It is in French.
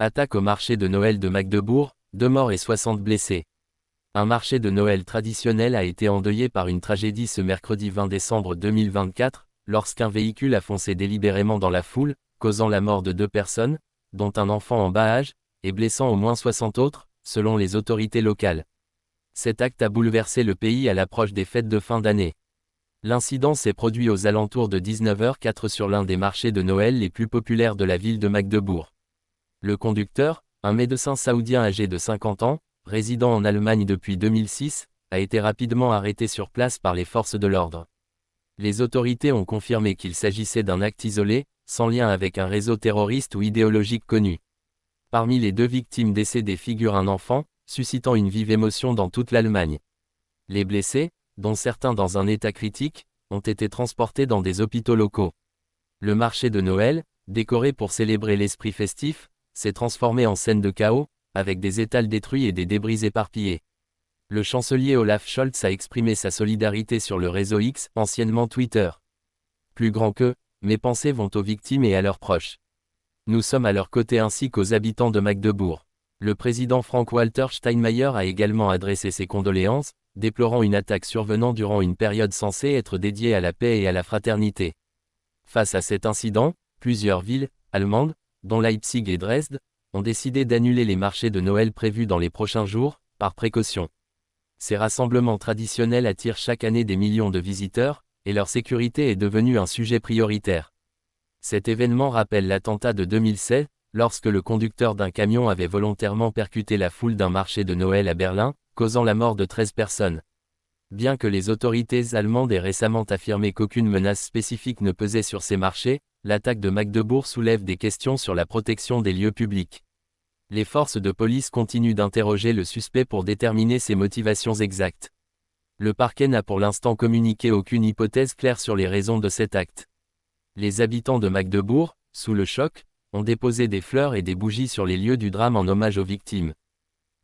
Attaque au marché de Noël de Magdebourg, 2 morts et 60 blessés. Un marché de Noël traditionnel a été endeuillé par une tragédie ce mercredi 20 décembre 2024, lorsqu'un véhicule a foncé délibérément dans la foule, causant la mort de 2 personnes, dont un enfant en bas âge, et blessant au moins 60 autres, selon les autorités locales. Cet acte a bouleversé le pays à l'approche des fêtes de fin d'année. L'incident s'est produit aux alentours de 19h04 sur l'un des marchés de Noël les plus populaires de la ville de Magdebourg. Le conducteur, un médecin saoudien âgé de 50 ans, résidant en Allemagne depuis 2006, a été rapidement arrêté sur place par les forces de l'ordre. Les autorités ont confirmé qu'il s'agissait d'un acte isolé, sans lien avec un réseau terroriste ou idéologique connu. Parmi les 2 victimes décédées figure un enfant, suscitant une vive émotion dans toute l'Allemagne. Les blessés, dont certains dans un état critique, ont été transportés dans des hôpitaux locaux. Le marché de Noël, décoré pour célébrer l'esprit festif, s'est transformé en scène de chaos, avec des étals détruits et des débris éparpillés. Le chancelier Olaf Scholz a exprimé sa solidarité sur le réseau X, anciennement Twitter. Plus grand que, mes pensées vont aux victimes et à leurs proches. Nous sommes à leur côté ainsi qu'aux habitants de Magdebourg. Le président Frank-Walter Steinmeier a également adressé ses condoléances, déplorant une attaque survenant durant une période censée être dédiée à la paix et à la fraternité. Face à cet incident, plusieurs villes allemandes, dont Leipzig et Dresde, ont décidé d'annuler les marchés de Noël prévus dans les prochains jours, par précaution. Ces rassemblements traditionnels attirent chaque année des millions de visiteurs, et leur sécurité est devenue un sujet prioritaire. Cet événement rappelle l'attentat de 2007, lorsque le conducteur d'un camion avait volontairement percuté la foule d'un marché de Noël à Berlin, causant la mort de 13 personnes. Bien que les autorités allemandes aient récemment affirmé qu'aucune menace spécifique ne pesait sur ces marchés, l'attaque de Magdebourg soulève des questions sur la protection des lieux publics. Les forces de police continuent d'interroger le suspect pour déterminer ses motivations exactes. Le parquet n'a pour l'instant communiqué aucune hypothèse claire sur les raisons de cet acte. Les habitants de Magdebourg, sous le choc, ont déposé des fleurs et des bougies sur les lieux du drame en hommage aux victimes.